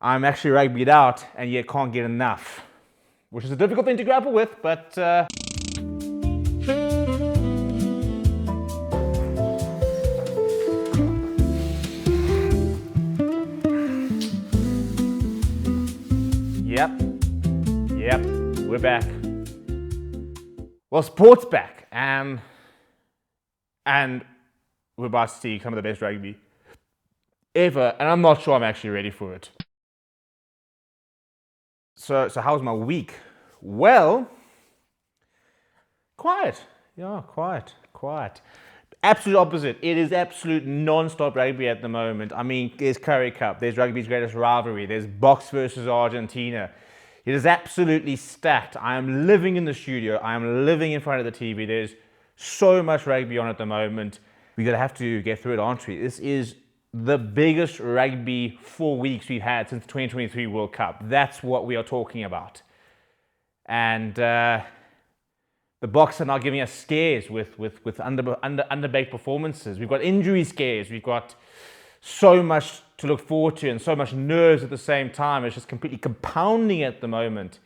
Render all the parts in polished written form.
I'm actually rugby'd out and yet can't get enough, which is a difficult thing to grapple with, but yep, we're back. Well, sport's back, and we're about to see some of the best rugby ever, and I'm not sure I'm actually ready for it. So how was my week? Well, quiet. Yeah, quiet. Absolute opposite. It is absolute non-stop rugby at the moment. I mean, there's Currie Cup, there's rugby's greatest rivalry, there's Boks versus Argentina. It is absolutely stacked. I am living in the studio. I am living in front of the TV. There's so much rugby on at the moment. We're going to have to get through it, aren't we? This is the biggest rugby 4 weeks we've had since the 2023 World Cup. That's what we are talking about. And the Boks are now giving us scares with underbaked performances. We've got injury scares. We've got so much to look forward to and so much nerves at the same time. It's just completely compounding at the moment.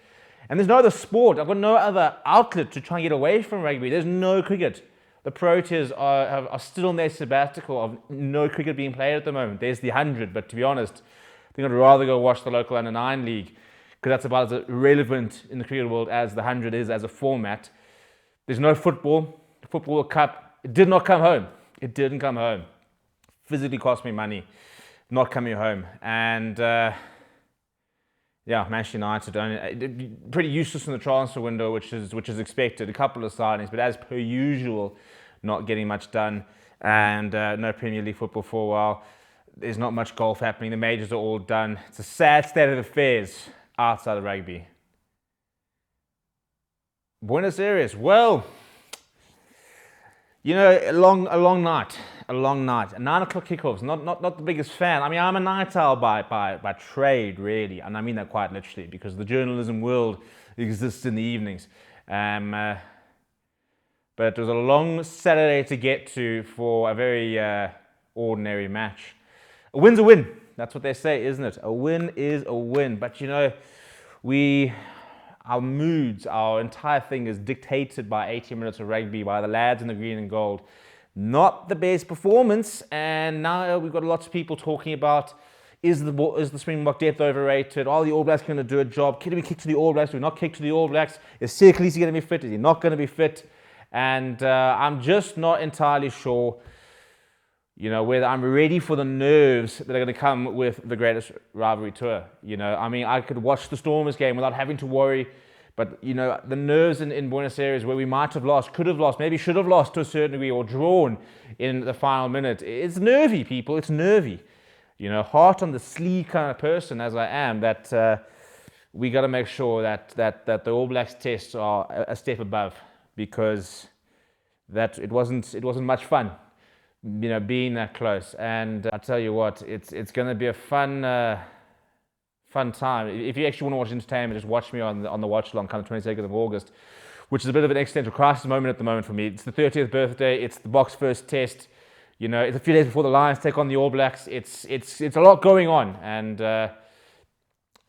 And there's no other sport. I've got no other outlet to try and get away from rugby. There's no cricket. The Proteas are still on their sabbatical of no cricket being played at the moment. There's the 100, but to be honest, I think I'd rather go watch the local under-9 league because that's about as relevant in the cricket world as the 100 is as a format. There's no football. The Football World Cup, it did not come home. It didn't come home. Physically cost me money not coming home. And Manchester United pretty useless in the transfer window, which is expected. A couple of signings, but as per usual, not getting much done. And no Premier League football for a while. There's not much golf happening. The majors are all done. It's a sad state of affairs outside of rugby. Buenos Aires, well, you know, a long night. 9 o'clock kickoffs. Not the biggest fan. I mean, I'm a night owl by trade, really, and I mean that quite literally because the journalism world exists in the evenings. But it was a long Saturday to get to for a very ordinary match. A win's a win. That's what they say, isn't it? A win is a win. But you know, our moods, our entire thing is dictated by 80 minutes of rugby by the lads in the green and gold. Not the best performance, and now we've got lots of people talking about is the Springbok depth overrated? Are the All Blacks going to do a job? Can we kick to the All Blacks? Do we not kick to the All Blacks? Is Sekulisi going to be fit? Is he not going to be fit? And I'm just not entirely sure, you know, whether I'm ready for the nerves that are going to come with the greatest rivalry tour. You know, I mean, I could watch the Stormers game without having to worry. But, you know, the nerves in Buenos Aires where we might have lost, could have lost, maybe should have lost to a certain degree or drawn in the final minute. It's nervy, people. It's nervy. You know, heart on the sleeve kind of person as I am, that we got to make sure that the All Blacks tests are a step above because that it wasn't much fun, you know, being that close. And I tell you what, it's going to be a fun time. If you actually want to watch entertainment, just watch me on the watch along, kind of 22nd of August, which is a bit of an existential crisis moment at the moment for me. It's the 30th birthday. It's the Boks first test. You know, it's a few days before the Lions take on the All Blacks. It's a lot going on, and I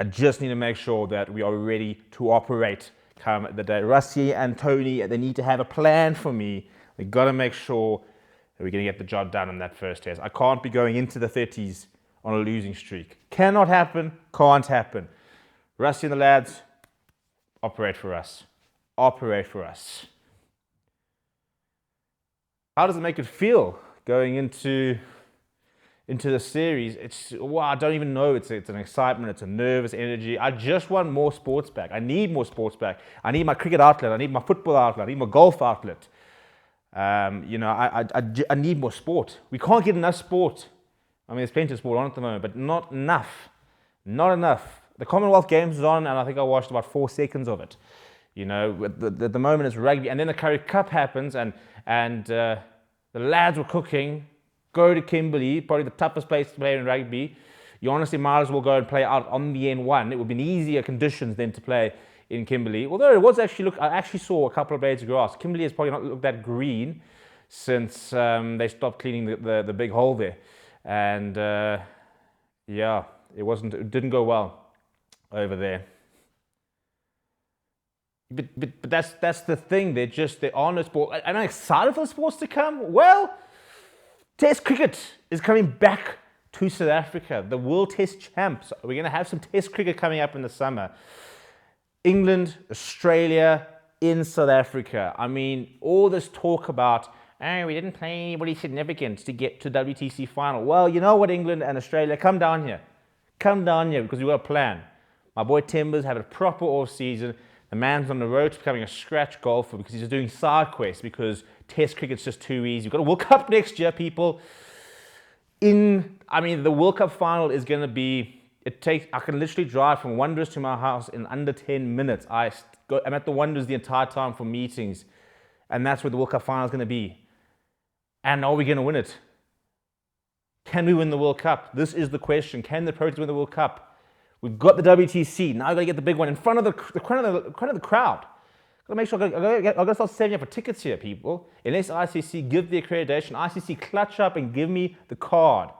just need to make sure that we are ready to operate come the day. Rusty and Tony, they need to have a plan for me. We got to make sure that we're going to get the job done on that first test. I can't be going into the 30s on a losing streak. Cannot happen, can't happen. Rusty and the lads, operate for us. Operate for us. How does it make it feel going into the series? I don't even know. It's an excitement, it's a nervous energy. I just want more sports back. I need more sports back. I need my cricket outlet, I need my football outlet, I need my golf outlet. You know, I need more sport. We can't get enough sport. I mean, there's plenty of sport on at the moment, but not enough. Not enough. The Commonwealth Games is on, and I think I watched about 4 seconds of it. You know, at the moment it's rugby, and then the Currie Cup happens, and the lads were cooking. Go to Kimberley, probably the toughest place to play in rugby. You honestly might as well go and play out on the N1. It would be in easier conditions than to play in Kimberley. Although it was actually, I actually saw a couple of blades of grass. Kimberley has probably not looked that green since they stopped cleaning the big hole there. And It didn't go well over there. But that's the thing. They are no sport. Am I excited for the sports to come? Well, Test cricket is coming back to South Africa. The World Test Champs. We're going to have some Test cricket coming up in the summer. England, Australia, in South Africa. I mean, all this talk about, oh, we didn't play anybody significant to get to WTC final. Well, you know what, England and Australia, come down here. Come down here because we've got a plan. My boy Temba's had a proper off-season. The man's on the road to becoming a scratch golfer because he's doing side quests because Test cricket's just too easy. We've got a World Cup next year, people. The World Cup final is going to be, I can literally drive from Wanderers to my house in under 10 minutes. I'm at the Wanderers the entire time for meetings. And that's where the World Cup final is going to be. And are we going to win it? Can we win the World Cup? This is the question. Can the Proteas win the World Cup? We've got the WTC. Now we've got to get the big one in front of the crowd. Got to make sure. I've got to start saving up for tickets here, people. Unless ICC give the accreditation, ICC clutch up and give me the card.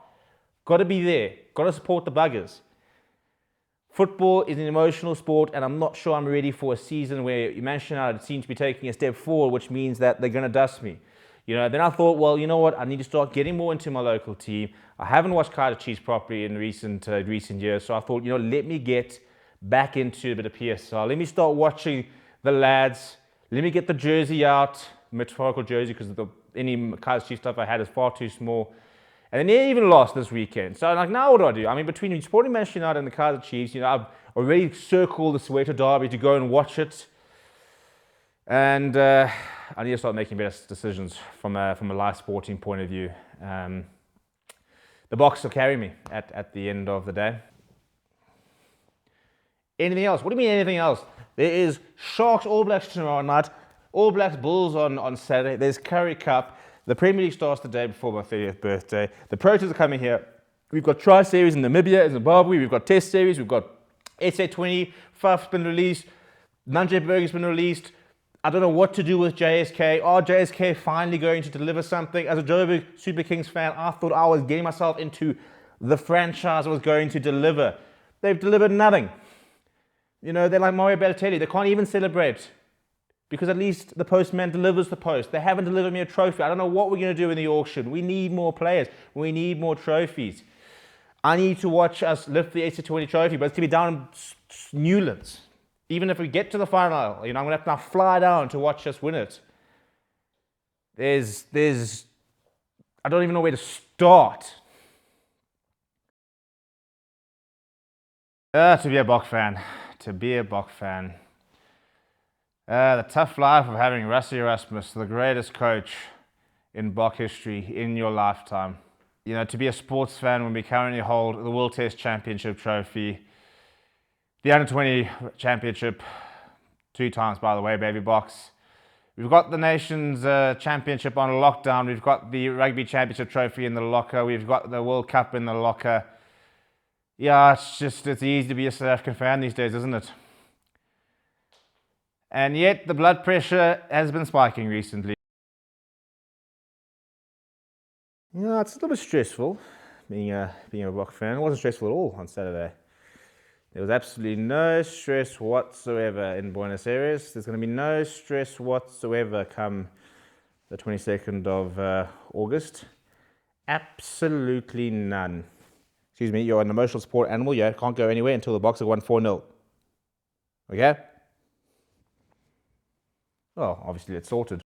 Got to be there. Got to support the buggers. Football is an emotional sport, and I'm not sure I'm ready for a season where Manchester United seem to be taking a step forward, which means that they're going to dust me. Then I thought, well, you know what? I need to start getting more into my local team. I haven't watched Kaizer Chiefs properly in recent years, so I thought, let me get back into a bit of PSL. Let me start watching the lads. Let me get the jersey out, metaphorical jersey, because any Kaizer Chiefs stuff I had is far too small. And then they even lost this weekend. So now what do? I mean, between supporting Manchester United and the Kaizer Chiefs, I've already circled the Soweto derby to go and watch it. And I need to start making better decisions from a live sporting point of view. The Boks will carry me at the end of the day. Anything else? What do you mean anything else? There is Sharks All Blacks tomorrow night, All Blacks Bulls on Saturday. There's Currie Cup. The Premier League starts the day before my 30th birthday. The Proteas are coming here. We've got tri-series in Namibia, in Zimbabwe. We've got Test series. We've got SA20. Faf's been released. Nanjeberg's been released. I don't know what to do with JSK. Are JSK finally going to deliver something? As a Joburg Super Kings fan, I thought I was getting myself into the franchise I was going to deliver. They've delivered nothing. They're like Mario Balotelli. They can't even celebrate because at least the postman delivers the post. They haven't delivered me a trophy. I don't know what we're going to do in the auction. We need more players. We need more trophies. I need to watch us lift the AC20 trophy, but it's going to be down in Newlands. Even if we get to the final, I'm going to have to now fly down to watch us win it. I don't even know where to start. To be a Boks fan. The tough life of having Rassie Erasmus, the greatest coach in Boks history in your lifetime. To be a sports fan when we currently hold the World Test Championship trophy, the Under-20 Championship, 2 times, by the way, baby Boks. We've got the Nations Championship on lockdown. We've got the Rugby Championship trophy in the locker. We've got the World Cup in the locker. Yeah, it's easy to be a South African fan these days, isn't it? And yet, the blood pressure has been spiking recently. It's a little bit stressful being a Boks fan. It wasn't stressful at all on Saturday. There was absolutely no stress whatsoever in Buenos Aires. There's going to be no stress whatsoever come the 22nd of August. Absolutely none. Excuse me, you're an emotional support animal. You can't go anywhere until the Boks have won 4-0. Okay? Well, obviously it's sorted.